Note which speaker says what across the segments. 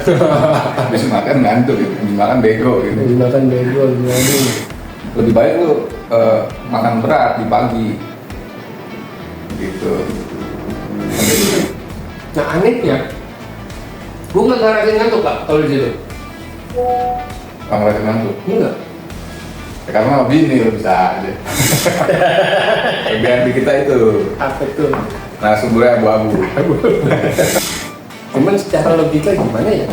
Speaker 1: Habis makan ngantuk gitu, habis makan bego gitu.
Speaker 2: Habis makan bego,
Speaker 1: Lebih baik lu makan berat di pagi gitu.
Speaker 2: Nah aneh ya, gue nggak ngerasain ngantuk Pak kalau di situ.
Speaker 1: Nggak ngerasain ngantuk?
Speaker 2: Enggak.
Speaker 1: Ya, karena sama bini lo bisa aja. Kelebihan di kita itu.
Speaker 2: Apa itu?
Speaker 1: Nah sumbernya abu-abu.
Speaker 2: Cuman secara logika gimana ya?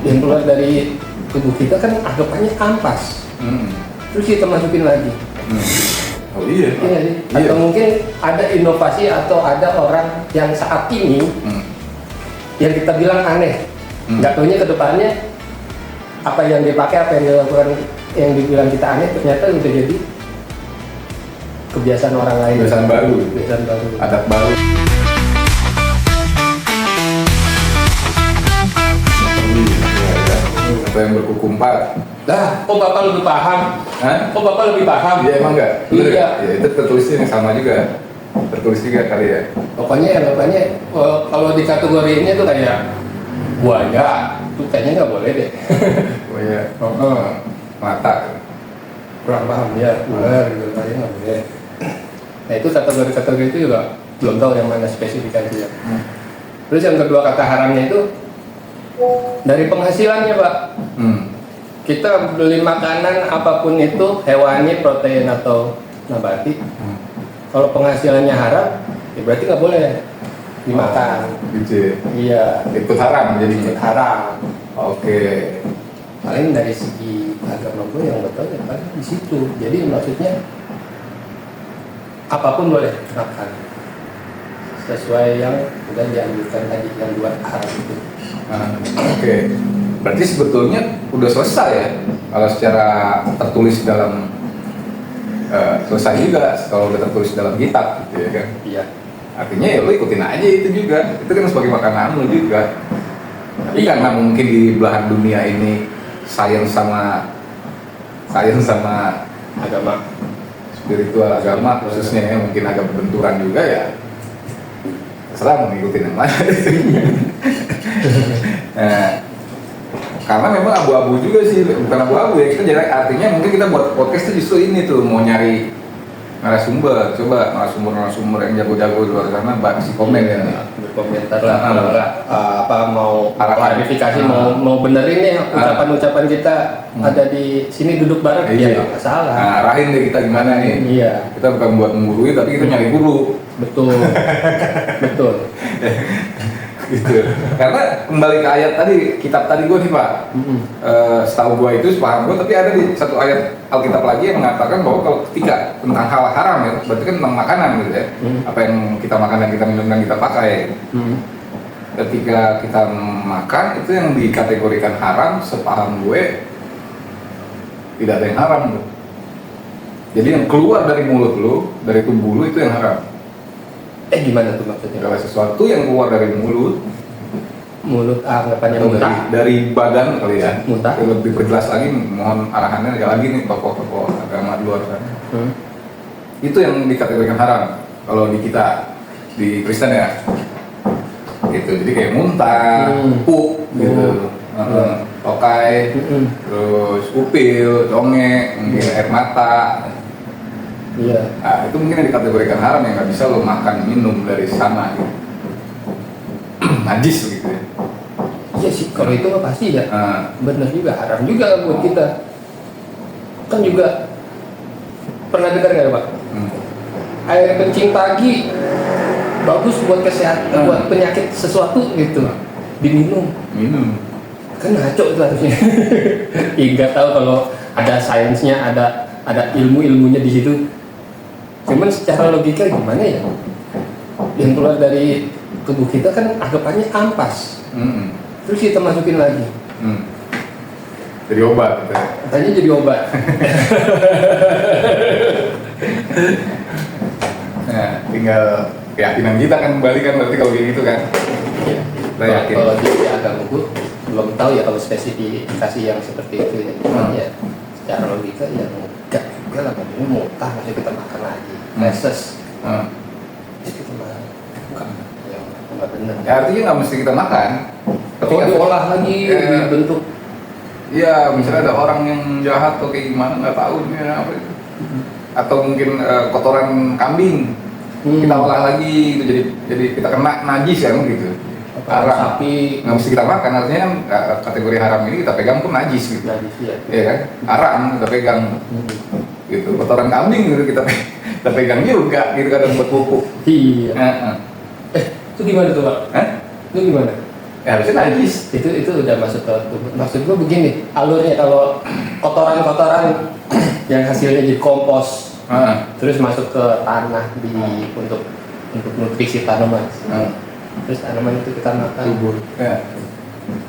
Speaker 2: Yang keluar dari tubuh kita kan anggapannya ampas. Terus kita masukin lagi.
Speaker 1: Oh iya.
Speaker 2: Iya, atau mungkin ada inovasi atau ada orang yang saat ini yang kita bilang aneh. Nggak taunya ke depannya apa yang dipakai, apa yang dilakukan, yang dibilang kita aneh ternyata udah jadi kebiasaan orang lain.
Speaker 1: Kebiasaan baru.
Speaker 2: Kebiasaan baru.
Speaker 1: Adat baru. Atau yang berkuku 4.
Speaker 2: Lah, kok Bapak lebih paham?
Speaker 1: Hah?
Speaker 2: Kok Bapak lebih paham?
Speaker 1: Iya emang enggak?
Speaker 2: Iya.
Speaker 1: Ya itu tertulisnya yang sama juga. Tertulis juga kali ya.
Speaker 2: Pokoknya kalau di kategori ini tuh kayak buaya, tuh kayaknya nggak boleh deh.
Speaker 1: Oh iya. Mata.
Speaker 2: Kurang paham ya, ular gitu kayaknya nggak boleh. Nah itu kategori itu juga belum tahu yang mana spesifikasinya. Terus yang kedua kata haramnya itu dari penghasilannya Pak. Kita beli makanan apapun itu, hewani, protein atau nabati. Kalau penghasilannya haram, ya berarti nggak boleh dimakan.
Speaker 1: Gitu.
Speaker 2: Iya.
Speaker 1: Ikut haram jadi
Speaker 2: Ikut haram.
Speaker 1: Oke.
Speaker 2: Paling dari segi agama gue yang betul ya paling di situ. Jadi maksudnya apapun boleh makan sesuai yang udah dianjurkan tadi yang buat haram itu.
Speaker 1: Oke. Berarti sebetulnya udah selesai ya kalau secara tertulis dalam selesai juga kalau udah tertulis dalam kitab gitu ya kan.
Speaker 2: Iya.
Speaker 1: Artinya ya lo ikutin aja itu juga. Itu kan sebagai makanan lo juga. Tapi karena mungkin di belahan dunia ini sains sama
Speaker 2: Agama,
Speaker 1: spiritual agama khususnya ya, mungkin agak berbenturan juga ya. Terserah mau ngikutin yang mana. Nah, karena memang abu-abu juga sih, bukan abu-abu ya, kita jadi artinya mungkin kita buat podcast itu justru ini tuh mau nyari narasumber, coba narasumber yang jago-jago di luar sana kasih komen ya.
Speaker 2: berkomentar lah kalau nggak apa mau klarifikasi mau benerin ya ucapan-ucapan kita ada di sini duduk bareng ya nggak salah.
Speaker 1: Nah, arahin deh kita gimana nih.
Speaker 2: Iya.
Speaker 1: Kita bukan buat menggurui tapi kita nyari guru.
Speaker 2: Betul. Betul.
Speaker 1: Gitu. Karena kembali ke ayat tadi, kitab tadi gue nih Pak, setahu gue itu, sepaham gue, tapi ada di satu ayat Alkitab lagi yang mengatakan bahwa kalau ketika tentang hal haram ya, berarti kan tentang makanan gitu ya, apa yang kita makan dan kita minum dan kita pakai. Ketika kita makan itu yang dikategorikan haram, sepaham gue tidak ada yang haram tuh. Jadi yang keluar dari mulut lu, dari tubuh lu itu yang haram.
Speaker 2: Gimana tuh maksudnya?
Speaker 1: Kalau sesuatu yang keluar dari mulut
Speaker 2: anggapannya
Speaker 1: atau
Speaker 2: muntah
Speaker 1: dari badan kali ya,
Speaker 2: muntah.
Speaker 1: Lebih perjelas lagi, mohon arahannya lagi nih tokoh-tokoh agama di luar sana. Itu yang dikategorikan haram kalau di kita, di Kristen ya gitu. Jadi kayak muntah, pup gitu, tokai, terus upil, conge, mungkin air mata.
Speaker 2: Iya.
Speaker 1: Nah, itu mungkin yang dikategorikan haram yang nggak bisa lo makan minum dari sana gitu. Najis gitu ya.
Speaker 2: Iya sih, kalau itu mah pasti ya. Benar juga, haram juga buat kita. Kan juga pernah dengar nggak Pak? Air kencing pagi bagus buat kesehatan, buat penyakit sesuatu gitu. Diminum. Kan ngaco itu harusnya. Nggak tahu kalau ada sainsnya, ada ilmunya di situ. Cuman secara logika gimana ya? Yang keluar dari tubuh kita kan anggapannya ampas. Terus kita masukin lagi.
Speaker 1: Jadi obat gitu ya.
Speaker 2: Katanya jadi obat.
Speaker 1: Nah, tinggal keyakinan kita kan kembali kan berarti kalau kayak gitu kan.
Speaker 2: Ya.
Speaker 1: Kita yakin.
Speaker 2: Kalau di agamaku belum tahu ya kalau spesifikasi yang seperti itu ya. Cuman ya secara logika ya enggak juga lah, ini muntah masih kita makan lagi. Meses. Kita makan. Bukan. Ya enggak benar.
Speaker 1: Ya artinya nggak mesti kita makan,
Speaker 2: Atau diolah lagi dibentuk.
Speaker 1: Iya, misalnya ada orang yang jahat atau kayak gimana nggak tahu dia apa itu. Atau mungkin kotoran kambing kita olah lagi gitu, jadi kita kena najis kan gitu. Haram.
Speaker 2: Sapi
Speaker 1: nggak mesti kita makan, artinya kan kategori haram ini kita pegang pun najis gitu.
Speaker 2: najis ya.
Speaker 1: Iya kan? Haram kita pegang. Gitu. Kotoran kambing gitu kita pegang juga gitu kan buat pupuk.
Speaker 2: Iya. Itu gimana tuh Pak? Itu gimana?
Speaker 1: Ya harusnya najis.
Speaker 2: Itu udah masuk ke tubuh. Maksud gua begini, alurnya kalau kotoran-kotoran yang hasilnya jadi kompos, terus masuk ke tanah untuk nutrisi tanaman. Terus tanaman itu kita makan.
Speaker 1: Subur. Ya.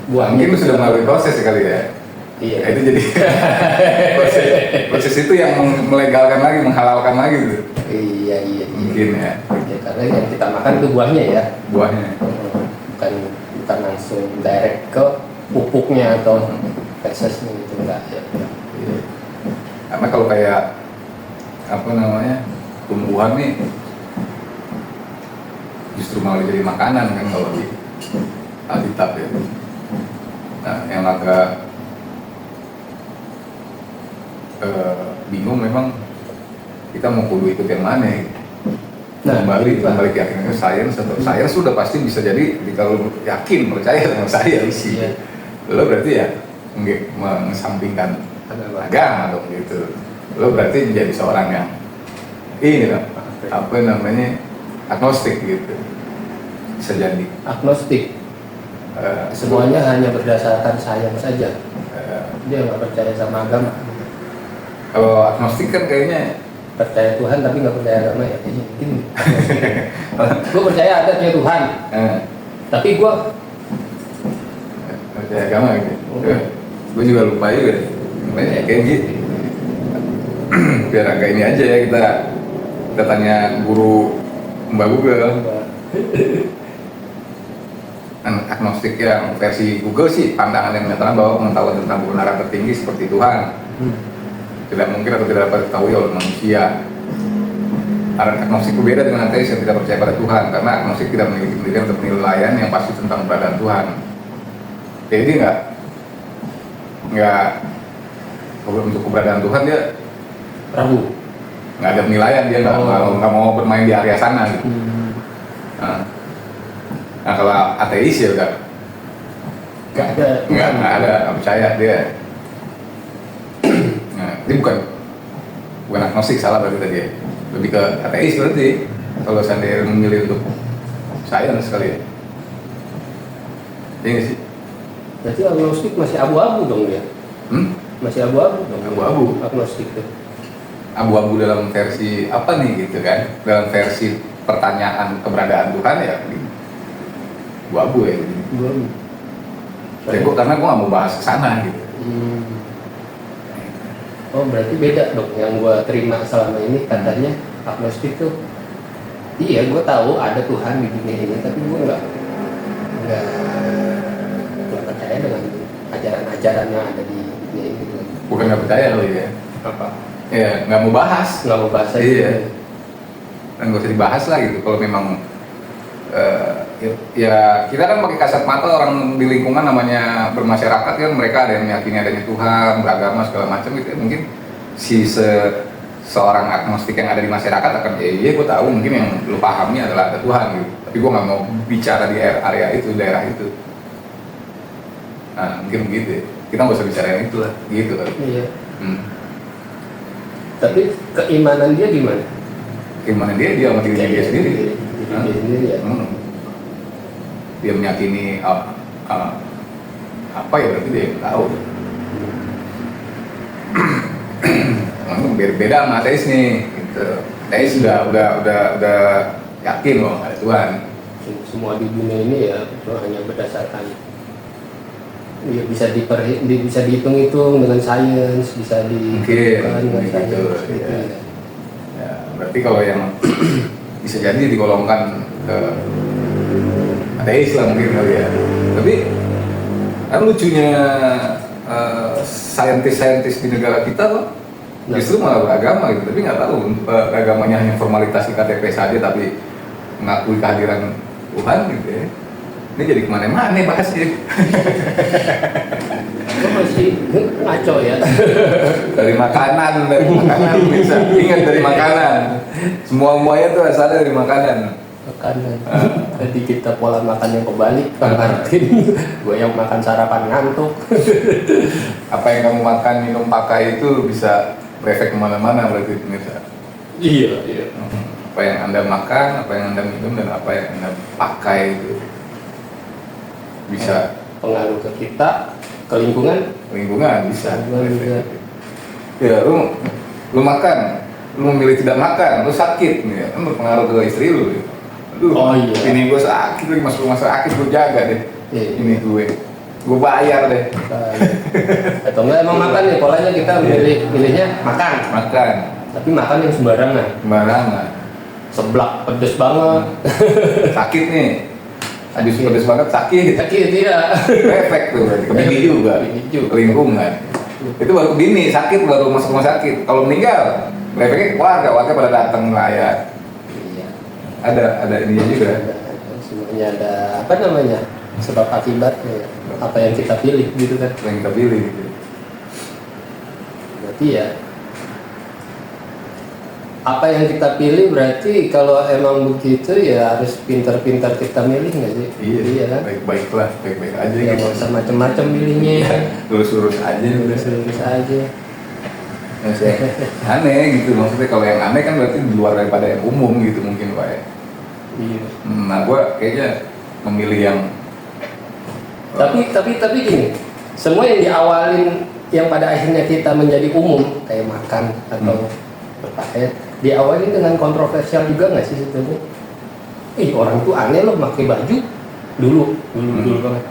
Speaker 2: Buahnya
Speaker 1: Mungkin sudah melalui proses kali ya.
Speaker 2: Iya.
Speaker 1: Itu jadi proses itu yang melegalkan lagi, menghalalkan lagi gitu.
Speaker 2: Iya.
Speaker 1: Mungkin ya.
Speaker 2: Ya, karena yang kita makan itu buahnya ya.
Speaker 1: Buahnya.
Speaker 2: Bukan langsung direct ke pupuknya atau fesesnya gitu enggak ya.
Speaker 1: Iya. Karena kalau kayak apa namanya tumbuhan nih justru malah jadi makanan kan kalau di Alkitab ya. Nah yang agak bingung memang kita mau kudu ikut yang mana ya. Kembali ke akhirnya sains atau sains sudah pasti bisa jadi kalau yakin percaya sama sains sih.
Speaker 2: Iya.
Speaker 1: Lo berarti ya mengesampingkan agama dong gitu. Lo berarti menjadi seorang yang ini lah, apa namanya agnostik gitu. Bisa jadi
Speaker 2: Agnostik. Semuanya hanya berdasarkan sains saja. Dia nggak percaya sama agama.
Speaker 1: Kalau agnostik kan kayaknya
Speaker 2: Percaya Tuhan tapi nggak percaya agama ya kayaknya mungkin. Gue percaya adanya Tuhan. Tapi gue
Speaker 1: percaya agama gitu. Gue juga lupa juga deh. Namanya kayak gitu. Biar agak ini aja ya kita tanya guru Mbak Google. Agnostik yang versi Google sih pandangan yang menyatakan bahwa pengetahuan tentang kebenaran tertinggi seperti Tuhan tidak mungkin atau tidak dapat diketahui oleh manusia. Agnostik berbeda dengan ateis yang tidak percaya pada Tuhan, karena agnostik tidak memiliki pendidikan atau penilaian yang pasti tentang keberadaan Tuhan. Jadi dia nggak untuk keberadaan Tuhan dia
Speaker 2: ragu,
Speaker 1: nggak ada penilaian, dia nggak mau bermain di area sana gitu. Nah kalau ateis ya udah
Speaker 2: nggak ada,
Speaker 1: nggak percaya dia. Nah, ini bukan agnostik, salah berarti tadi ya. Lebih ke ateis berarti kalau seandainya memilih untuk sains sekali ya. Iya sih.
Speaker 2: Berarti agnostik masih abu-abu dong dia. Masih abu-abu dong.
Speaker 1: Abu-abu.
Speaker 2: Agnostik itu.
Speaker 1: Abu-abu dalam versi apa nih gitu kan? Dalam versi pertanyaan keberadaan Tuhan ya. Abu-abu ya.
Speaker 2: Abu-abu.
Speaker 1: Ya, karena gue nggak mau bahas kesana gitu.
Speaker 2: Oh berarti beda dong yang gue terima selama ini katanya agnostik tuh iya gue tahu ada Tuhan di dunia ini tapi gue nggak percaya dengan ajaran-ajaran yang ada di dunia ini gitu.
Speaker 1: Bukan nggak percaya loh ya.
Speaker 2: Apa?
Speaker 1: Ya nggak mau bahas.
Speaker 2: Nggak mau bahas aja.
Speaker 1: Iya. Dan nggak usah dibahas lah gitu kalau memang ya kita kan pakai kasat mata orang di lingkungan namanya bermasyarakat kan, mereka ada yang meyakini adanya Tuhan, beragama segala macam gitu ya. Mungkin seorang agnostik yang ada di masyarakat akan iya gue tahu mungkin yang lu pahami adalah ada Tuhan gitu, tapi gue nggak mau bicara di area itu, daerah itu. Nah mungkin begitu ya. Kita nggak usah bicara yang itu lah gitu kan.
Speaker 2: Iya. Tapi keimanan dia gimana?
Speaker 1: Keimanan dia sama diri dia sendiri.
Speaker 2: Dia sendiri ya.
Speaker 1: Dia meyakini apa ya berarti dia yang tahu. Beda sama ateis nih. Gitu. Ateis udah yakin loh ada Tuhan.
Speaker 2: Semua di dunia ini ya hanya berdasarkan ya bisa dihitung-hitung dengan sains, bisa
Speaker 1: dihitung dengan sains. Gitu. Ya, berarti kalau yang bisa jadi digolongkan ke ateis lah mungkin kali ya. Tapi kan lucunya saintis-saintis di negara kita loh justru malah beragama gitu, tapi nggak tahu agamanya hanya formalitas di KTP saja tapi mengakui kehadiran Tuhan gitu ya. Ini jadi kemana-mana bahasnya.
Speaker 2: Gue masih ngaco ya.
Speaker 1: Dari makanan bisa. Ingat dari makanan. Semuanya tuh asalnya dari makanan.
Speaker 2: Makanan. Jadi kita pola makan yang kebalik, Bang Martin. Gue yang makan sarapan ngantuk.
Speaker 1: Apa yang kamu makan, minum, pakai itu bisa berefek kemana-mana berarti pemirsa.
Speaker 2: Iya.
Speaker 1: Apa yang Anda makan, apa yang Anda minum, dan apa yang Anda pakai itu bisa
Speaker 2: pengaruh ke kita, ke lingkungan
Speaker 1: bisa.
Speaker 2: juga.
Speaker 1: Ya, lu makan, lu memilih tidak makan, lu sakit nih ya, kan berpengaruh ke istri lu. Aduh, ini gue sakit lagi, masuk rumah sakit, gue jaga deh.
Speaker 2: Iya.
Speaker 1: Ini gue bayar deh.
Speaker 2: Atau enggak emang makan nih, polanya kita milihnya makan, tapi makan yang sembarangan. Seblak pedes banget.
Speaker 1: Sakit nih. Habis pedes banget sakit
Speaker 2: Iya.
Speaker 1: efek tuh berarti ke bini juga, ke lingkungan. Itu baru ke bini sakit, baru masuk rumah sakit. Kalau meninggal efeknya ke warga pada datang melayat.
Speaker 2: Iya.
Speaker 1: Ada ini juga.
Speaker 2: Semuanya ada apa namanya, sebab akibatnya, apa yang kita pilih gitu kan.
Speaker 1: Yang kita pilih gitu.
Speaker 2: Berarti ya apa yang kita pilih, berarti kalau emang begitu ya harus pintar-pintar kita milih nggak sih?
Speaker 1: Iya
Speaker 2: kan?
Speaker 1: Baik aja
Speaker 2: Ya
Speaker 1: gitu.
Speaker 2: nggak usah macam-macam milihnya.
Speaker 1: Lurus aja udah.
Speaker 2: Lurus aja.
Speaker 1: Aneh gitu, maksudnya kalau yang aneh kan berarti di luar daripada yang umum gitu mungkin Pak ya.
Speaker 2: Iya.
Speaker 1: Nah gua kayaknya memilih yang
Speaker 2: Tapi gini, semua yang diawalin yang pada akhirnya kita menjadi umum kayak makan atau berpakaian, diawalin dengan kontroversial juga nggak sih sebetulnya? Orang tuh aneh loh pakai baju dulu banget.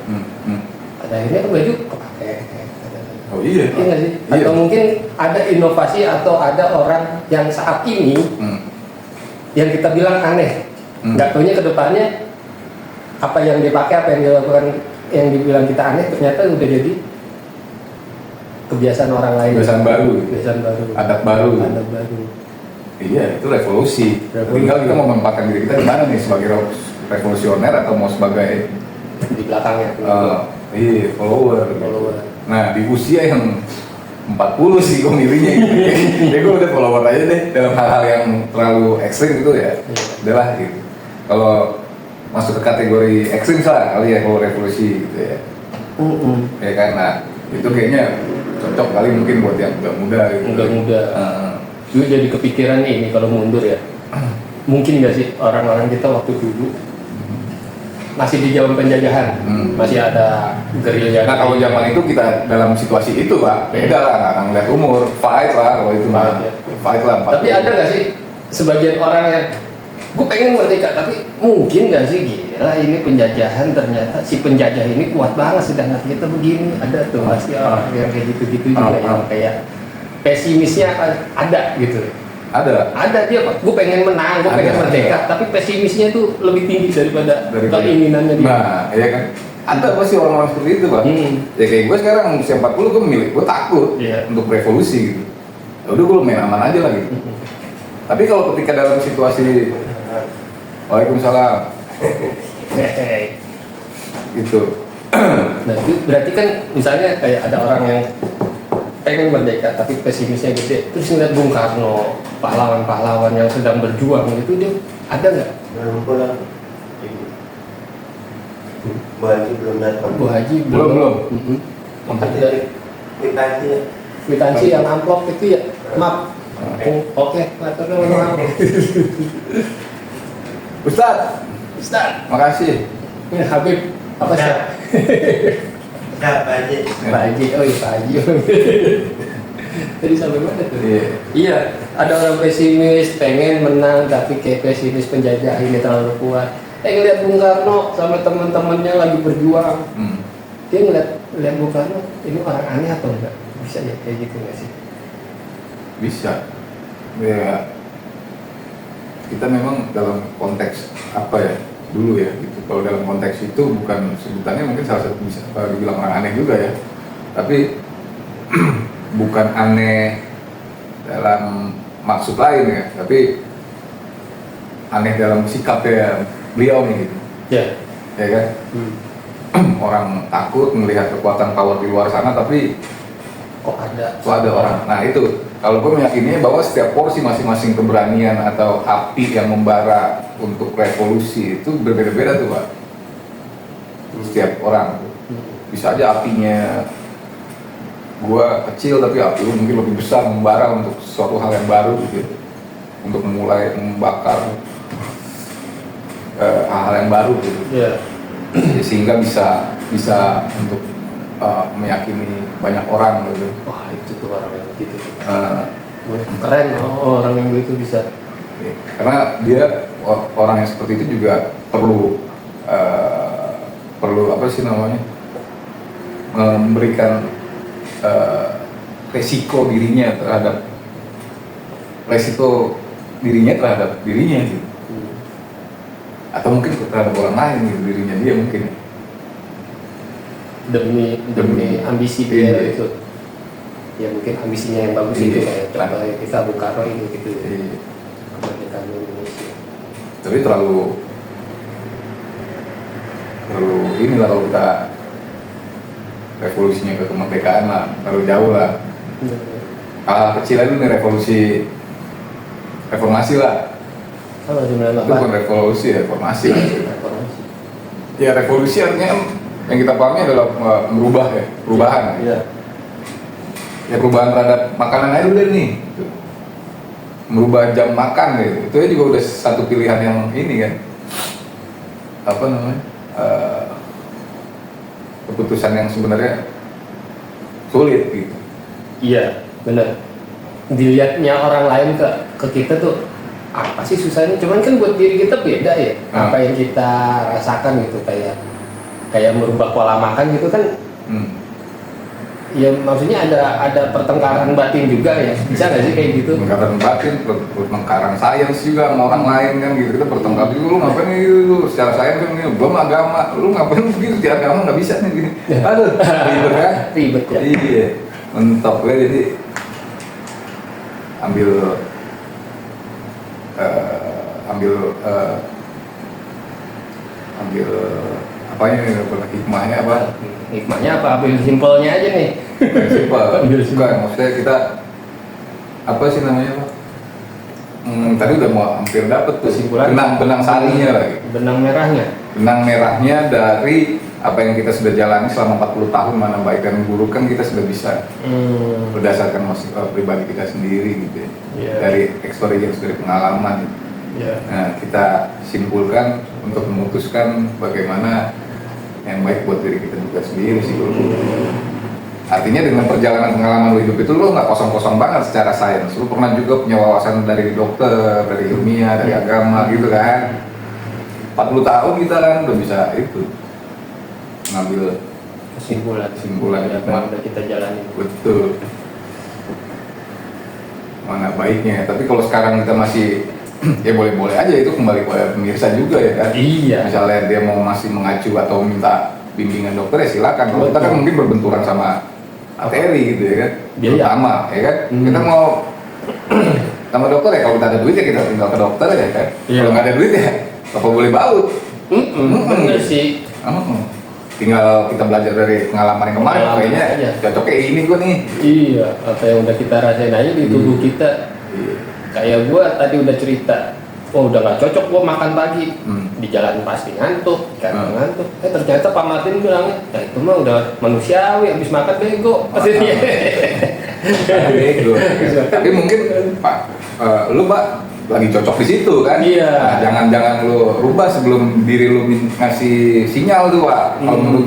Speaker 2: Pada akhirnya kan baju kepake.
Speaker 1: Oh iya.
Speaker 2: Iya nggak sih? Atau mungkin ada inovasi atau ada orang yang saat ini yang kita bilang aneh, nggak taunya ke depannya apa yang dipakai, apa yang dilakukan, yang dibilang kita aneh ternyata udah jadi kebiasaan orang lain.
Speaker 1: Kebiasaan baru. Adat baru. Iya, itu revolusi. Tinggal kita mau menempatkan diri kita di mana nih, sebagai revolusioner atau mau sebagai
Speaker 2: di belakangnya.
Speaker 1: Iya, follower. Nah, di usia yang 40 sih gue milihnya gitu. Jadi gue udah follower aja deh dalam hal-hal yang terlalu ekstrim gitu ya. Udahlah gitu. Kalau masuk ke kategori ekstrim lah kali ya kalau revolusi gitu ya. Ya karena itu kayaknya cocok kali mungkin buat yang muda gitu.
Speaker 2: Muda. Gue jadi kepikiran ini kalau mundur ya. Mungkin nggak sih orang-orang kita waktu dulu masih di zaman penjajahan, masih ada gerilya.
Speaker 1: Nah kalau zaman itu kita dalam situasi itu Pak, beda lah, nggak ngeliat umur, fight lah kalau itu mah, fight lah.
Speaker 2: Tapi ada nggak sih sebagian orang yang gue pengen merdeka, tapi mungkin nggak sih, gila ini penjajahan, ternyata si penjajah ini kuat banget sedangkan kita begini. Ada tuh pasti orang yang kayak gitu-gitu juga, yang kayak pesimisnya ada gitu. Ada dia, gue pengen menang, gue pengen merdeka, tapi pesimisnya tuh lebih tinggi daripada keinginannya dia.
Speaker 1: Nah, iya kan. Ada pasti orang-orang seperti itu Pak. Ya kayak gue sekarang usia 40 gue memilih, gue takut untuk revolusi gitu. Ya udah gue main aman aja lah gitu. Tapi kalau ketika dalam situasi Waalaikumsalam gitu.
Speaker 2: Nah itu berarti kan misalnya kayak ada orang yang pengen merdeka tapi pesimisnya gede, terus ngeliat Bung Karno, pahlawan-pahlawan yang sedang berjuang gitu, dia ada nggak?
Speaker 3: Bu Haji belum datang.
Speaker 2: Bu Haji
Speaker 1: belum.
Speaker 2: Kwitansi yang amplop itu ya, maaf. Oke, maaf. Ustaz,
Speaker 1: makasih.
Speaker 2: Ini Habib apa sih?
Speaker 3: Pak Haji.
Speaker 2: Pak Haji, oh iya Pak Haji. Tadi sampai mana tuh? Iya, ada orang pesimis, pengen menang tapi kayak pesimis penjajah ini terlalu kuat. Ngeliat Bung Karno sama teman-temannya lagi berjuang, dia ngeliat Bung Karno, ini orang aneh atau enggak? Bisa ya kayak gitu nggak sih?
Speaker 1: Bisa. Ya, kita memang dalam konteks apa ya dulu ya gitu. Kalau dalam konteks itu bukan sebutannya mungkin salah satu bisa dibilang orang aneh juga ya. Tapi bukan aneh dalam maksud lain ya, tapi aneh dalam sikapnya beliau nih gitu.
Speaker 2: Ya.
Speaker 1: ya kan? Orang takut melihat kekuatan power di luar sana, tapi
Speaker 2: kok ada
Speaker 1: orang. Nah itu, kalau gue meyakini bahwa setiap porsi masing-masing keberanian atau api yang membara untuk revolusi itu berbeda-beda tuh Pak. Setiap orang bisa aja apinya gua kecil tapi api lu mungkin lebih besar membara untuk suatu hal yang baru gitu, untuk memulai membakar hal-hal yang baru gitu. Sehingga bisa untuk meyakini banyak orang gitu.
Speaker 2: Wah itu tuh orang yang gitu. Keren orang yang gitu bisa.
Speaker 1: Karena dia orang yang seperti itu juga perlu apa sih namanya, memberikan resiko dirinya terhadap dirinya gitu. Atau mungkin terhadap orang lain gitu, dirinya dia mungkin
Speaker 2: demi ambisi dia itu. Ya mungkin ambisinya yang bagus itu kayak contoh kita Bung Karno ini gitu. Kemerdekaan Indonesia.
Speaker 1: Tapi terlalu inilah kalau kita revolusinya ke kemerdekaan lah, terlalu jauh lah. Kecil aja nih reformasi lah.
Speaker 2: Kalau
Speaker 1: Itu bukan reformasi. Ya revolusi artinya yang kita pahami adalah perubahan.
Speaker 2: Iya.
Speaker 1: Ya perubahan terhadap makanan aja udah nih. Merubah jam makan gitu. Itu juga udah satu pilihan yang ini kan. Apa namanya? Keputusan yang sebenarnya sulit gitu.
Speaker 2: Iya, benar. Dilihatnya orang lain ke kita tuh apa sih susahnya? Cuman kan buat diri kita beda ya. Apa yang kita rasakan gitu kayak merubah pola makan gitu kan. Ya maksudnya ada pertengkaran batin juga ya. Bisa nggak sih kayak gitu?
Speaker 1: Pertengkaran batin, pertengkaran sains juga sama orang lain kan gitu. Kita bertengkar dulu, lu ngapain nih gitu. Secara sains kan nih, belum agama, lu ngapain begitu, di agama nggak bisa nih gini. Aduh, ribet kan?
Speaker 2: Ribet ya.
Speaker 1: Iya, mentok ya. Jadi ambil apanya nih, hikmahnya apa?
Speaker 2: Hikmahnya apa? Ambil simpelnya aja nih.
Speaker 1: Bukan, maksudnya kita apa sih namanya Pak? Tadi udah mau hampir dapet tuh
Speaker 2: kesimpulan.
Speaker 1: Benang sarinya lagi.
Speaker 2: Benang merahnya
Speaker 1: dari apa yang kita sudah jalani selama 40 tahun, mana baik dan buruk kan kita sudah bisa berdasarkan pribadi kita sendiri gitu ya. Dari experience, dari pengalaman. Nah, kita simpulkan untuk memutuskan bagaimana yang baik buat diri kita juga sendiri sih. Artinya dengan perjalanan pengalaman lu hidup itu lu nggak kosong-kosong banget secara sains. Lu pernah juga punya wawasan dari dokter, dari ilmiah, dari agama gitu kan. 40 tahun kita kan udah bisa itu ngambil kesimpulan
Speaker 2: apa yang udah kita jalani.
Speaker 1: Betul. Mana baiknya. Tapi kalau sekarang kita masih ya boleh-boleh aja, itu kembali kepada pemirsa juga ya kan.
Speaker 2: Iya.
Speaker 1: Misalnya dia mau masih mengacu atau minta bimbingan dokter ya silakan. Kalau kita kan mungkin berbenturan sama materi gitu ya kan. Pertama ya kan. Kita mau sama dokter ya, kalau kita ada duit ya kita tinggal ke dokter ya kan. Kalau nggak ada duit ya apa boleh baut.
Speaker 2: Bener sih.
Speaker 1: Tinggal kita belajar dari pengalaman yang kemarin, kayaknya cocok kayak ini gue nih.
Speaker 2: Iya, apa yang udah kita rasain aja di tubuh kita. Kayak gue tadi udah cerita, udah gak cocok gue makan pagi. Di jalan pasti ngantuk, ngantuk. Ternyata Pak Martin bilangnya, ya itu mah udah manusiawi, habis makan bego.
Speaker 1: Bego. Tapi mungkin Pak, lu Pak lagi cocok di situ kan?
Speaker 2: Iya.
Speaker 1: Nah, jangan lu rubah sebelum diri lu ngasih sinyal tuh Pak. Kalau menurut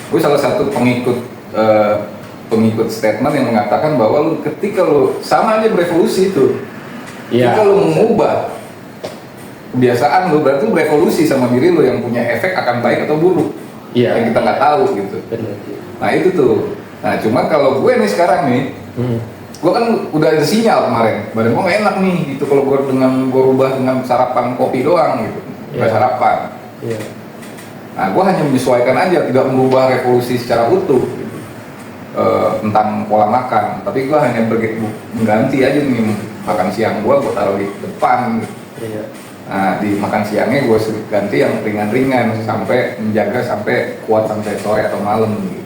Speaker 1: gue salah satu pengikut statement yang mengatakan bahwa lu ketika lu sama aja berevolusi itu, ketika lu mengubah kebiasaan lu, berarti lu berevolusi sama diri lu yang punya efek akan baik atau buruk. Yang kita nggak tahu gitu. Nah itu tuh. Nah cuma kalau gue nih sekarang nih, gue kan udah ada sinyal kemarin, badan gue gak enak nih gitu kalau gue rubah dengan sarapan kopi doang gitu, nggak sarapan. Nah gue hanya menyesuaikan aja, tidak merubah revolusi secara utuh gitu, tentang pola makan, tapi gue hanya mengganti aja nih makan siang gue taruh di depan gitu. Nah di makan siangnya gue ganti yang ringan-ringan sampai menjaga sampai kuat sampai sore atau malam gitu.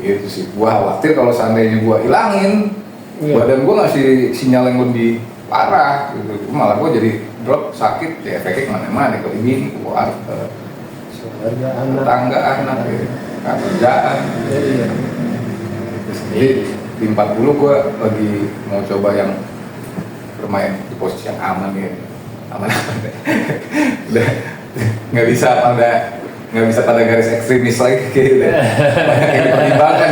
Speaker 1: Gitu sih. Gue khawatir kalau seandainya gue hilangin, badan gue ngasih sinyal yang lebih parah gitu. Malah gue jadi drop sakit, ya efeknya kemana-mana ke ini, keluar ke tetangga anak, gitu. Kerjaan.
Speaker 2: Iya.
Speaker 1: Jadi di 40 gue lagi mau coba yang bermain di posisi yang aman ya, aman. Udah nggak bisa pada garis ekstremis lagi kayak udah banyak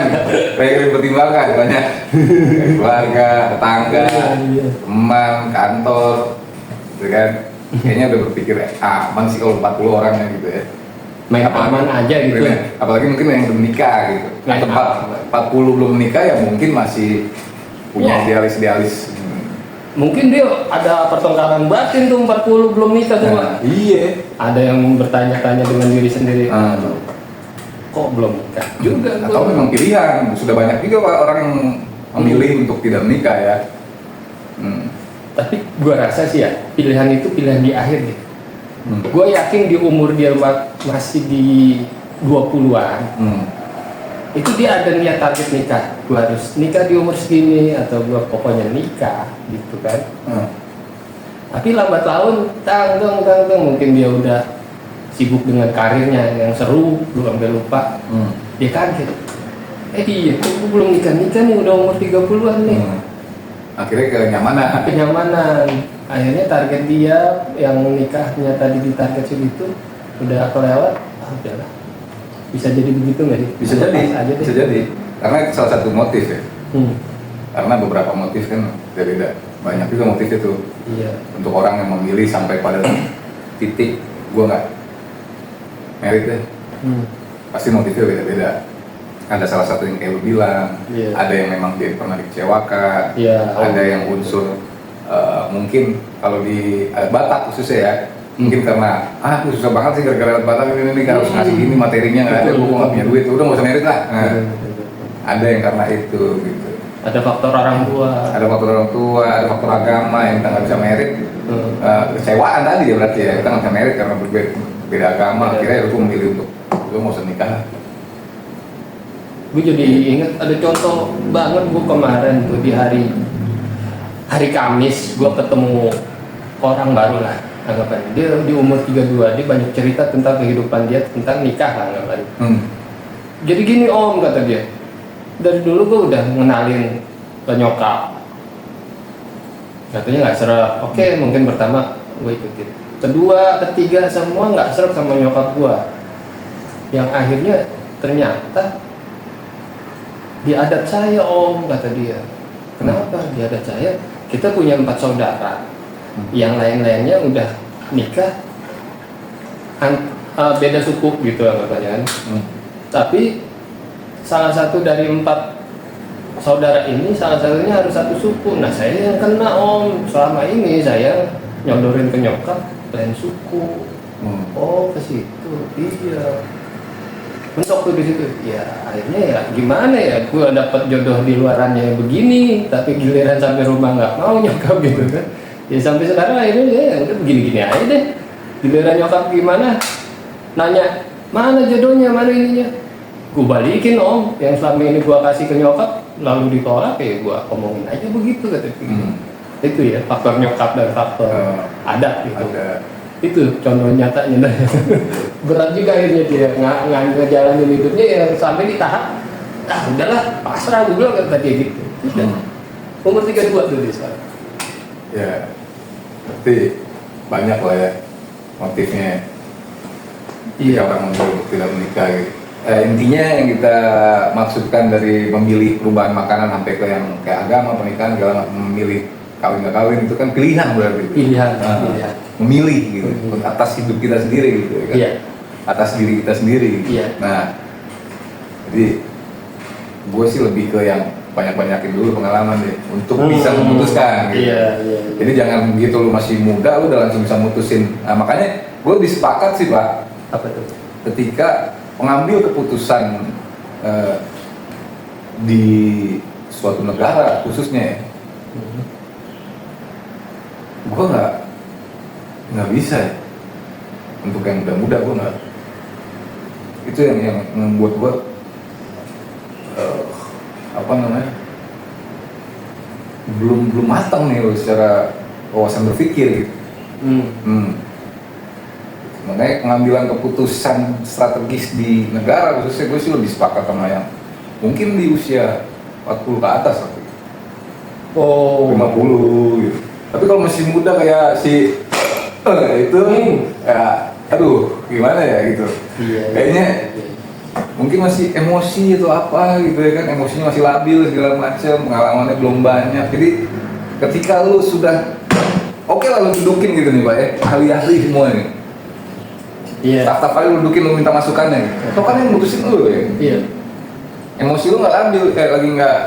Speaker 1: yang dipertimbangkan, banyak keluarga, tetangga, teman, kantor, gitu kan. Kayaknya udah berpikir aman sih kalau 40 orangnya gitu ya.
Speaker 2: Main aman aja gitu.
Speaker 1: Apalagi mungkin yang belum nikah gitu. Atau 40 belum nikah ya mungkin masih punya idealis.
Speaker 2: Mungkin dia ada pertengkaran batin tuh 40 belum nikah tuh. Nah,
Speaker 1: iya.
Speaker 2: Ada yang bertanya-tanya dengan diri sendiri. Kok belum nikah juga?
Speaker 1: Atau memang pilihan. Sudah banyak juga Pak, orang yang memilih untuk tidak menikah ya.
Speaker 2: Tapi gua rasa sih ya pilihan itu pilihan di akhir deh. Gue yakin di umur dia masih di 20-an, itu dia ada niat target nikah. Gue harus nikah di umur segini atau gue pokoknya nikah gitu kan. Tapi lambat laun, tang mungkin dia udah sibuk dengan karirnya yang seru, lu sampai lupa. Dia kaget. Iya, gue belum nikah nih udah umur 30-an nih.
Speaker 1: Akhirnya kenyamanan. Akhirnya target dia yang nikahnya tadi di target segitu udah kelewat, udahlah. Bisa jadi begitu nggak sih? Bisa jadi. Karena salah satu motif ya. Karena beberapa motif kan beda. Banyak juga motif itu.
Speaker 2: Iya.
Speaker 1: Untuk orang yang memilih sampai pada titik gue nggak merit deh. Pasti motifnya beda-beda. Ada salah satu yang kayak lu bilang, ada yang memang dia pernah dikecewakan, ada yang unsur mungkin kalau di Batak khususnya ya, mungkin karena aku susah banget sih gara-gara Batak ini harus ngasih gini materinya nggak ada, gue nggak punya duit, udah nggak usah merit lah. Ada yang karena itu gitu.
Speaker 2: Ada faktor orang tua,
Speaker 1: ada faktor agama yang kita nggak bisa merit. Kecewaan tadi ya berarti ya, kita nggak bisa merit karena berbeda agama. Akhirnya gue memilih untuk gue mau nikah.
Speaker 2: Gue jadi inget ada contoh banget. Gue kemarin tuh di hari Kamis gue ketemu orang baru lah anggapannya. Dia di umur 32, dia banyak cerita tentang kehidupan dia, tentang nikah lah anggapannya. Jadi gini om, kata dia, dari dulu gue udah ngenalin ke nyokap, katanya nggak serap. Oke, mungkin pertama gue ikutin, kedua, ketiga semua nggak serap sama nyokap gue. Yang akhirnya ternyata di adat saya om, kata dia. Kenapa di adat saya? Kita punya 4 saudara, yang lain-lainnya udah nikah, beda suku gitu anggapannya kan. Tapi salah satu dari 4 saudara ini, salah satunya harus satu suku. Nah saya yang kena om, selama ini saya nyodorin ke nyokap lain suku. Oh ke situ, iya. Mentok tuh di situ. Ya akhirnya ya gimana ya, gue dapet jodoh di luarannya begini, tapi giliran sampai rumah nggak mau nyokap gitu kan. Ya sampai sekarang akhirnya ya udah begini-gini aja deh. Giliran nyokap gimana, nanya mana jodohnya, mana ininya, gue balikin om. Yang selama ini gue kasih ke nyokap lalu ditolak, ya gue omongin aja begitu kata itu ya, faktor nyokap dan faktor adat gitu. Itu contoh nyatanya. Berat juga akhirnya dia ngejalanin hidupnya yang sampai di tahap udahlah pasrah, gue bilang kata dia gitu. Umur 32 tuh dia sekarang.
Speaker 1: Ya berarti banyak lah ya motifnya. Iya, orang memilih tidak menikah gitu. Intinya yang kita maksudkan dari memilih perubahan makanan sampai ke yang kayak agama, pernikahan, segala memilih kawin nggak kawin itu kan pilihan berarti. Pilihan. Memilih gitu atas hidup kita sendiri gitu kan. Iya. Atas diri kita sendiri. Iya. Nah, jadi gue sih lebih ke yang banyak-banyakin dulu pengalaman deh untuk bisa memutuskan gitu. Iya. Jadi jangan begitu lu masih muda lu udah langsung bisa mutusin. Nah, makanya gue lebih sepakat sih Pak.
Speaker 2: Apa tuh? Ketika
Speaker 1: pengambil keputusan di suatu negara khususnya ya, gue nggak nggak bisa ya. Untuk yang muda-muda gue nggak, itu yang membuat gue apa namanya, belum matang nih lo secara wawasan berpikir gitu. Makanya pengambilan keputusan strategis di negara khususnya gue sih lebih sepakat sama yang mungkin di usia 40 ke atas lah, 50 gitu. Tapi kalau masih muda kayak si itu ya aduh gimana ya gitu. Kayaknya mungkin masih emosi atau apa gitu ya kan, emosinya masih labil segala macam, pengalamannya belum banyak. Jadi ketika lu sudah oke lah lu dudukin gitu nih Pak ya, ahli-ahli semua nih. Staf-staf kali lu dudukin, lu minta masukannya gitu. Atau kan yang mutusin lu ya. Emosi lu nggak labil, kayak lagi nggak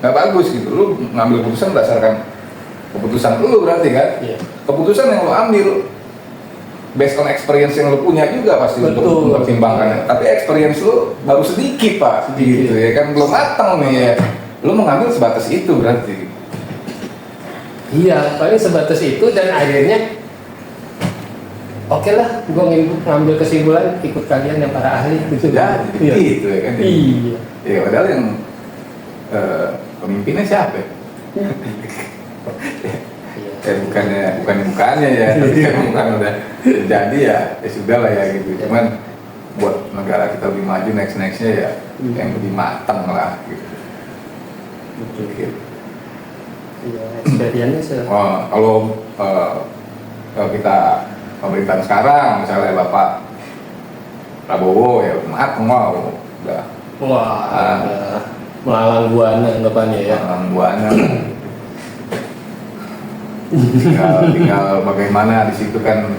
Speaker 1: bagus gitu. Lu ngambil keputusan berdasarkan keputusan lu berarti kan. Keputusan yang lu ambil based on experience yang lu punya juga pasti untuk mempertimbangkannya. Tapi experience lu baru sedikit Pak, gitu ya kan, belum matang nih ya. Lu mengambil sebatas itu berarti.
Speaker 2: Iya, paling sebatas itu dan akhirnya oke lah, gue ngambil kesimpulan ikut kalian yang para ahli gitu.
Speaker 1: Gitu ya kan.
Speaker 2: Iya.
Speaker 1: Ya padahal yang pemimpinnya siapa? bukannya ya, bukan udah jadi ya sudah lah ya gitu. Cuman buat negara kita lebih maju nextnya ya yang lebih matang lah gitu.
Speaker 2: Betul. Iya, experience.
Speaker 1: Kalau kita pemerintahan sekarang misalnya Bapak Prabowo ya matang udah.
Speaker 2: Malang buana anggapannya ya.
Speaker 1: Malang buana. tinggal bagaimana di situ kan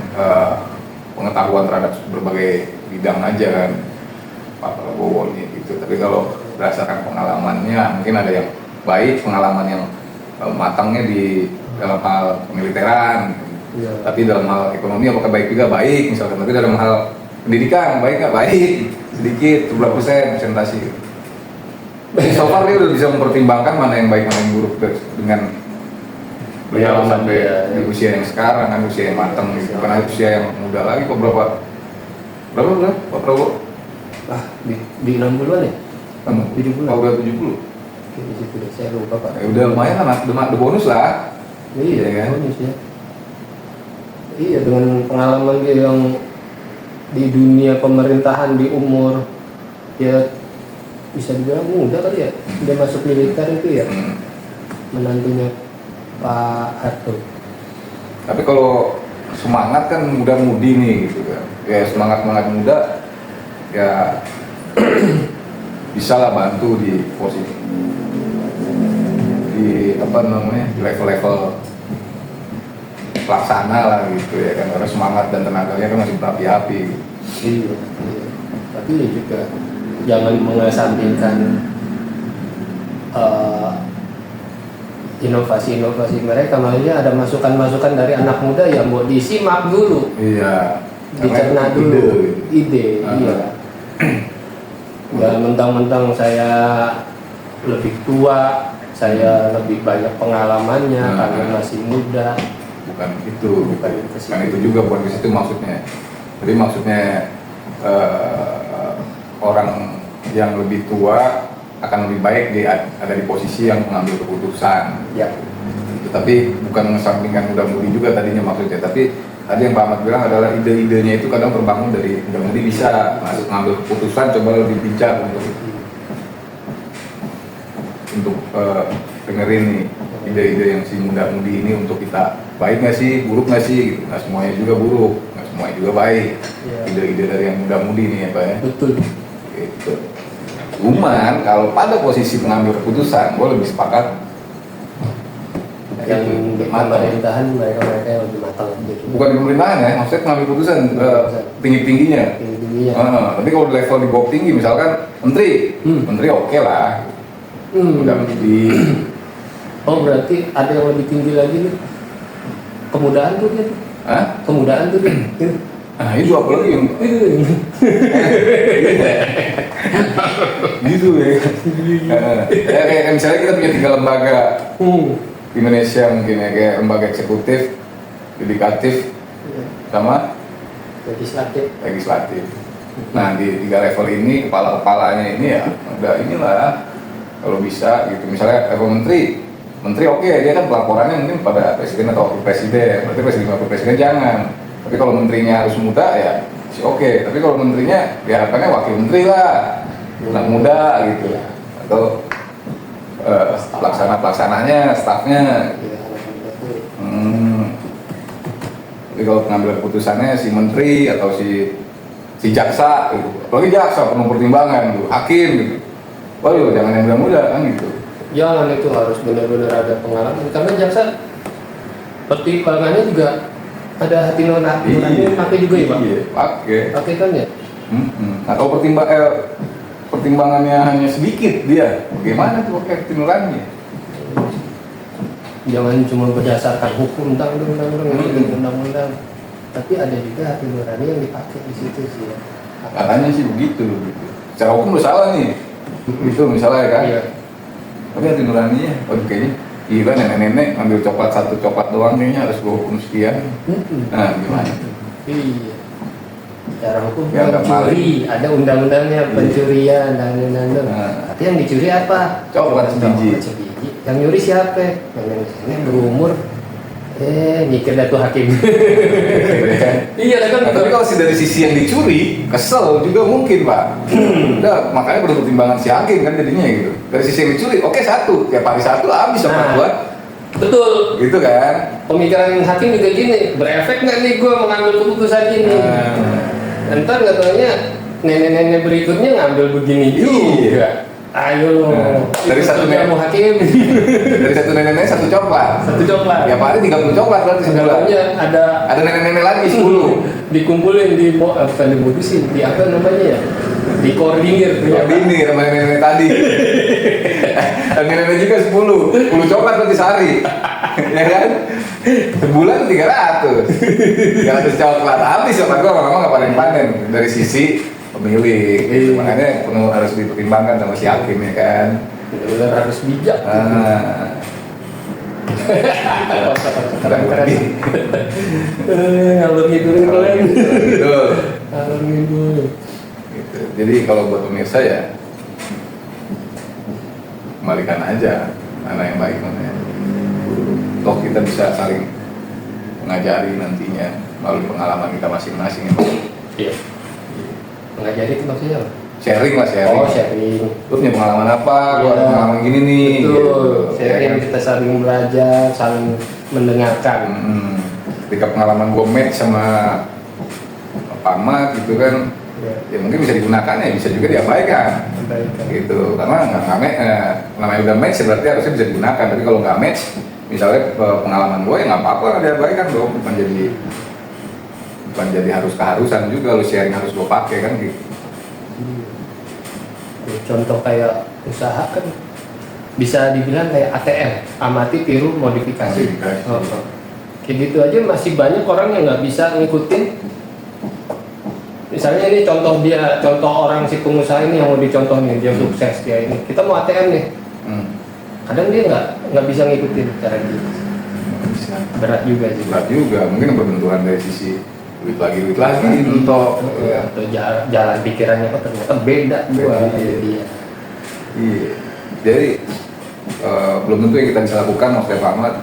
Speaker 1: pengetahuan terhadap berbagai bidang aja kan Pak Prabowo ini gitu. Tapi kalau berdasarkan pengalamannya mungkin ada yang baik, pengalaman yang matangnya di dalam hal militeran. Tapi dalam hal ekonomi apakah baik juga baik misalkan. Tapi dalam hal pendidikan baik nggak baik sedikit berapa persentase. Jadi so far dia udah bisa mempertimbangkan mana yang baik mana yang buruk dengan berjalan sampai di usia yang sekarang kan, usia yang matang gitu. Bukan usia yang muda lagi kok. Berapa Pak Prabowo?
Speaker 2: Di 60-an ya?
Speaker 1: 70. Oh, udah 70.
Speaker 2: Di situ deh, saya lupa Pak.
Speaker 1: Udah lumayan lah, udah bonus lah.
Speaker 2: Iya kan? Bonus ya. Iya, dengan pengalaman dia yang di dunia pemerintahan di umur ya bisa dibilang muda kali ya. Dia masuk militer itu ya. Menantunya Pak Harto.
Speaker 1: Tapi kalau semangat kan muda-mudi nih gitu kan. Ya semangat muda ya bisa lah bantu di posisi di level-level pelaksana lah gitu ya kan, karena semangat dan tenaganya kan masih berapi-api.
Speaker 2: Iya. Tapi juga jangan mengesampingkan inovasi-inovasi mereka. Maksudnya ada masukan-masukan dari anak muda ya mau disimak dulu.
Speaker 1: Iya.
Speaker 2: Dicerna dulu ide. Iya. Jangan mentang-mentang saya lebih tua, saya lebih banyak pengalamannya karena masih muda.
Speaker 1: Bukan itu juga, bukan ke situ maksudnya. Jadi maksudnya orang yang lebih tua akan lebih baik dia ada di posisi yang mengambil keputusan.
Speaker 2: Ya.
Speaker 1: Tapi bukan mengesampingkan muda-mudi juga tadinya maksudnya. Tapi tadi yang Pak Ahmad bilang adalah ide-idenya itu kadang terbangun dari muda-mudi bisa masuk mengambil keputusan, coba lebih bijak untuk dengerin nih ide-ide yang si muda-mudi ini untuk kita baik nggak sih, buruk nggak sih, gitu. Nggak semuanya juga buruk, nggak semuanya juga baik. Ya. Ide-ide dari yang muda-mudi nih ya Pak ya.
Speaker 2: Betul.
Speaker 1: Gitu. Cuman kalau pada posisi pengambil keputusan, gue lebih sepakat
Speaker 2: yang di pemerintahan mereka yang lebih matang gitu.
Speaker 1: Bukan di pemerintahan ya, maksudnya pengambil keputusan tinggi-tingginya. Tapi kalau di level di bawah tinggi, misalkan menteri oke lah. Udah di.
Speaker 2: Oh berarti ada yang lebih tinggi lagi nih. Kemudahan tuh dia. Kemudahan tuh dia.
Speaker 1: Itu apa lagi yang gitu ya. Kayak misalnya kita punya 3 lembaga di Indonesia mungkin ya, kayak lembaga eksekutif, yudikatif
Speaker 2: Iya.
Speaker 1: sama
Speaker 2: Legislatif.
Speaker 1: legislatif. Nah di 3 level ini kepala-kepalanya ini ya udah inilah kalau bisa gitu. Misalnya level menteri oke, dia kan pelaporannya mungkin pada presiden atau wakil presiden, berarti presiden wakil presiden jangan. Tapi kalau menterinya harus muda ya sih oke. Tapi kalau menterinya diharapkannya wakil menteri lah, anak muda gitu, atau pelaksananya, stafnya.
Speaker 2: Iya, betul.
Speaker 1: Jadi kalau pengambilan keputusannya si menteri atau si jaksa gitu. Apalagi jaksa penuh pertimbangan gitu, hakim gitu. Waduh, jangan yang muda-muda kan gitu.
Speaker 2: Jangan, itu harus benar-benar ada pengalaman karena jaksa pertimbangannya juga ada hati nurani pakai juga ya Pak?
Speaker 1: Iya,
Speaker 2: Pakai kan ya?
Speaker 1: Atau pertimbangannya hanya sedikit dia, bagaimana tuh pakai hati nurani?
Speaker 2: Jangan cuma berdasarkan hukum undang-undang, tapi ada juga hati nurani yang dipakai di situ sih ya.
Speaker 1: Katanya sih begitu. Secara hukum udah salah nih. Itu misalnya kan.
Speaker 2: Iya.
Speaker 1: Tapi hati nuraninya, kayaknya gila nenek-nenek ambil coklat 1 coklat doang kayaknya harus gua hukum sekian. Nah gimana?
Speaker 2: Iya. Secara hukum
Speaker 1: Ya, nggak
Speaker 2: pencuri, ada undang-undangnya pencurian dan lain-lain.
Speaker 1: Nah.
Speaker 2: Tapi yang dicuri apa?
Speaker 1: Coklat sebiji.
Speaker 2: Yang nyuri siapa? Yang berumur. Mikir dah tuh hakim. Iya kan.
Speaker 1: Nah, tapi kalau dari sisi yang dicuri, kesel juga mungkin Pak. Udah, makanya perlu pertimbangan si hakim kan jadinya gitu. Dari sisi yang dicuri, oke 1, tiap hari 1 habis sama gua.
Speaker 2: Betul.
Speaker 1: Gitu kan?
Speaker 2: Pemikiran hakim juga gini, berefek nggak nih gue mengambil keputusan ini? Ntar nggak taunya nenek-nenek berikutnya ngambil begini juga. Ayo,
Speaker 1: dari satu
Speaker 2: kamu hakim.
Speaker 1: Dari satu nenek-nenek 1 coklat.
Speaker 2: 1 coklat.
Speaker 1: Tiap hari 30 coklat berarti sebulan.
Speaker 2: Ada
Speaker 1: nenek-nenek lagi 10.
Speaker 2: dikumpulin bukan dimodusin, di apa namanya ya? Di koordinir.
Speaker 1: Ini sama nenek-nenek tadi. Nenek-nenek juga 10 coklat berarti sehari. Ya kan? Sebulan 300 coklat habis coklat gua lama-lama nggak panen-panen dari sisi pemilik. Gitu. Makanya penuh harus dipertimbangkan sama si hakim ya kan.
Speaker 2: Benar-benar harus bijak.
Speaker 1: Keren.
Speaker 2: Ngalur ngidulin kalian.
Speaker 1: Gitu.
Speaker 2: Ngalur ngidul.
Speaker 1: Gitu. Jadi kalau buat pemirsa ya kembalikan aja mana yang baik mana yang toh kita bisa saling mengajari nantinya melalui pengalaman kita masing-masing.
Speaker 2: Iya. Mengajari itu maksudnya apa?
Speaker 1: Sharing lah, sharing.
Speaker 2: Oh, sharing.
Speaker 1: Lu punya pengalaman apa? Gua ada pengalaman gini nih.
Speaker 2: Betul.
Speaker 1: Gitu.
Speaker 2: Sharing, kita saling belajar, saling mendengarkan.
Speaker 1: Ketika pengalaman gue match sama Pak Ahmad gitu kan, ya mungkin bisa digunakan ya, bisa juga diabaikan. Gitu. Karena nggak match, namanya udah match berarti harusnya bisa digunakan. Tapi kalau nggak match, misalnya pengalaman gue ya nggak apa-apa diabaikan dong. Bukan jadi harus keharusan juga, lu sharing harus gue pakai kan gitu.
Speaker 2: Contoh kayak usaha kan bisa dibilang kayak ATM, amati, tiru, modifikasi. Kayak gitu aja masih banyak orang yang nggak bisa ngikutin. Misalnya ini contoh orang si pengusaha ini yang mau dicontohin, dia sukses dia ini. Kita mau ATM nih, kadang dia nggak bisa ngikutin cara dia. Berat juga sih.
Speaker 1: Berat juga, mungkin berbenturan dari sisi duit lagi untuk
Speaker 2: atau jalan pikirannya kok ternyata beda gua dia.
Speaker 1: Iya. Jadi belum tentu yang kita bisa lakukan maksudnya Pak Ahmad,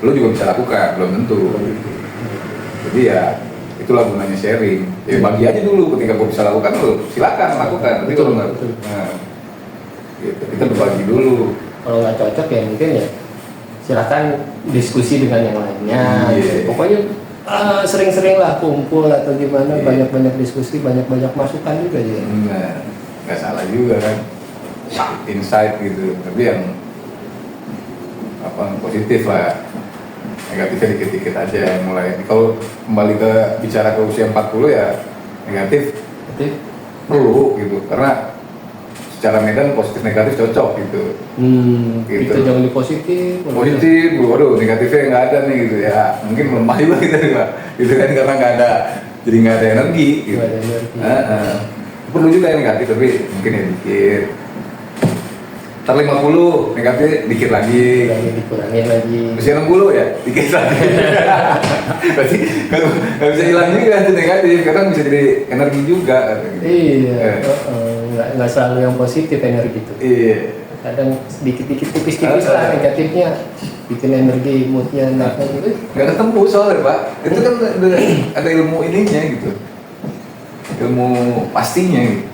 Speaker 1: lu juga bisa lakukan, belum tentu. Jadi ya itulah gunanya sharing. Ya bagi aja dulu, ketika gua bisa lakukan lu silakan lakukan. Tapi kalau nggak, gitu. Kita berbagi dulu.
Speaker 2: Kalau nggak cocok ya mungkin ya silakan diskusi dengan yang lainnya.
Speaker 1: Iya.
Speaker 2: Pokoknya sering-sering lah kumpul atau gimana, banyak-banyak diskusi, banyak-banyak masukan juga ya.
Speaker 1: Nah, nggak salah juga kan, insight gitu. Tapi yang positif lah, negatifnya dikit-dikit aja. Mulai kalau kembali ke bicara ke usia 40 ya negatif perlu gitu, karena secara medan positif negatif cocok gitu.
Speaker 2: Gitu. Kita jangan di positif.
Speaker 1: Waduh negatifnya nggak ada nih gitu ya. Mungkin melemah juga kita nih Pak. Gitu kan karena jadi nggak ada energi. Gitu.
Speaker 2: Nggak ada energi.
Speaker 1: Perlu juga yang negatif tapi mungkin ya dikit. Ntar 50 negatif dikit lagi.
Speaker 2: Dikurangin lagi.
Speaker 1: Masih 60 ya, dikit lagi. Berarti nggak bisa hilang juga tuh negatif, karena bisa jadi energi juga.
Speaker 2: Iya, nggak selalu yang positif energi itu.
Speaker 1: Iya.
Speaker 2: Kadang sedikit-dikit tipis-tipis lah negatifnya, bikin energi moodnya naik gitu.
Speaker 1: Nggak ketemu soalnya Pak, itu kan ada ilmu ininya gitu, ilmu pastinya gitu.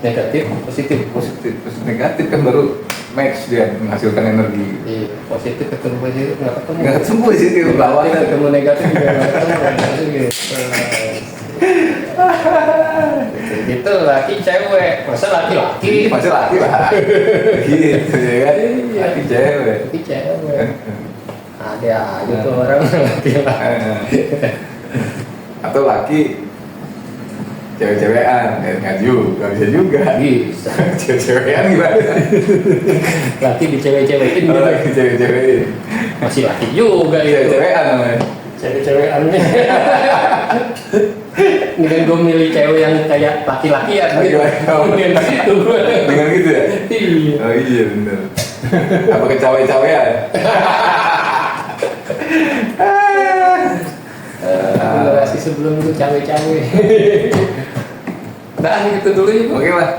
Speaker 2: Negatif, positif.
Speaker 1: Positif, terus negatif kan baru match dia menghasilkan energi.
Speaker 2: Iya, positif ketemu positif nggak ketemu.
Speaker 1: Nggak ketemu sih di bawah.
Speaker 2: Negatif ketemu negatif juga nggak ketemu. Gitu. Gitu laki cewek, masa laki-laki?
Speaker 1: Masih laki lah, gitu ya kan?
Speaker 2: Iya.
Speaker 1: Laki cewek.
Speaker 2: Laki cewek. Ada aja tuh orang laki-laki.
Speaker 1: Atau laki cewek-cewekan, nggak juga, nggak bisa juga.
Speaker 2: Bisa.
Speaker 1: Cewek-cewekan gimana?
Speaker 2: Laki dicewek-cewekin
Speaker 1: Oh,
Speaker 2: gitu.
Speaker 1: laki cewek-cewekin.
Speaker 2: Masih laki juga itu.
Speaker 1: Cewek-cewekan namanya.
Speaker 2: Cewek-cewekan nih. Dengan gue milih cewek yang kayak laki-laki ya gitu. Kemudian di situ gue.
Speaker 1: Dengan gitu ya?
Speaker 2: Iya.
Speaker 1: Oh iya bener. Apa kecawe-cawean?
Speaker 2: Generasi sebelum itu cawe-cawe. Nah, gitu dulu ya.
Speaker 1: Oke lah.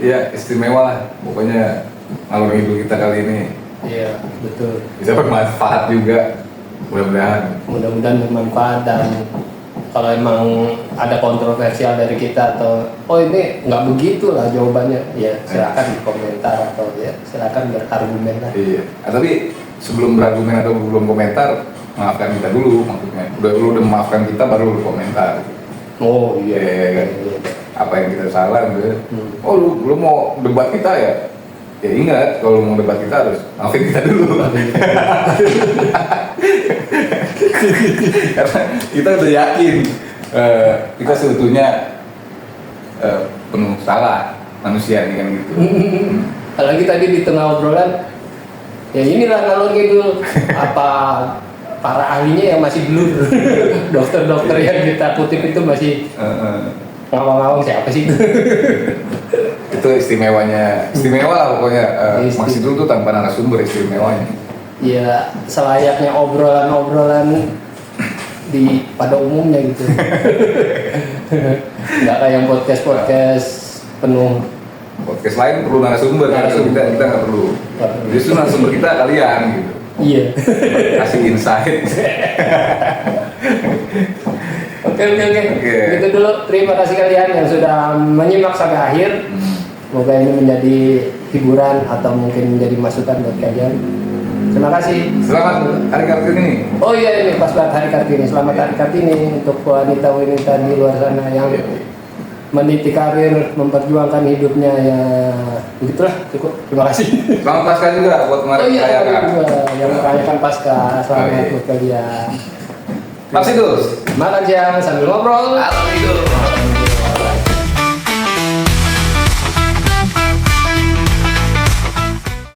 Speaker 1: Ya istimewa lah. Pokoknya ngalor ngidul kita kali ini
Speaker 2: Iya, betul.
Speaker 1: bisa bermanfaat juga. Mudah-mudahan.
Speaker 2: Mudah-mudahan bermanfaat, dan kalau emang ada kontroversial dari kita atau oh ini nggak begitu lah jawabannya, ya silakan di komentar atau ya silakan berargumen lah.
Speaker 1: Iya. Tapi sebelum berargumen atau belum komentar, maafkan kita dulu maksudnya. Udah memaafkan kita baru lu komentar.
Speaker 2: Oh iya.
Speaker 1: Iya, kan? Apa yang kita salah gitu. Oh lu mau debat kita ya? Ya ingat kalau mau debat kita harus maafin kita dulu. Karena kita udah yakin kita sebetulnya penuh salah manusia ini kan gitu.
Speaker 2: Apalagi tadi di tengah obrolan, ya inilah ngalor ngidul apa para ahlinya yang masih blur. Dokter-dokter yang kita kutip itu masih ngawang-ngawang siapa sih?
Speaker 1: Itu istimewa lah pokoknya. Masih dulu tuh tanpa narasumber istimewanya.
Speaker 2: Ya selayaknya obrolan-obrolan pada umumnya gitu. Nggak kayak yang podcast penuh.
Speaker 1: Podcast lain perlu narasumber, kita nggak perlu. Justru narasumber kita kalian gitu.
Speaker 2: Iya.
Speaker 1: Kasih insight.
Speaker 2: Oke.
Speaker 1: Oke.
Speaker 2: Gitu dulu. Terima kasih kalian yang sudah menyimak sampai akhir. Semoga ini menjadi hiburan atau mungkin menjadi masukan buat kalian. Terima kasih.
Speaker 1: Selamat Hari Kartini.
Speaker 2: Oh iya, ini pas banget Hari Kartini. Selamat Hari Kartini untuk wanita-wanita di luar sana yang meniti karir, memperjuangkan hidupnya, ya begitulah. Cukup. Terima kasih.
Speaker 1: Selamat Pasca juga buat kemarin
Speaker 2: Oh iya,
Speaker 1: merayakan.
Speaker 2: yang merayakan Pasca. Selamat buat kalian.
Speaker 1: Maksidus.
Speaker 2: Makan siang sambil ngobrol.
Speaker 1: Halo,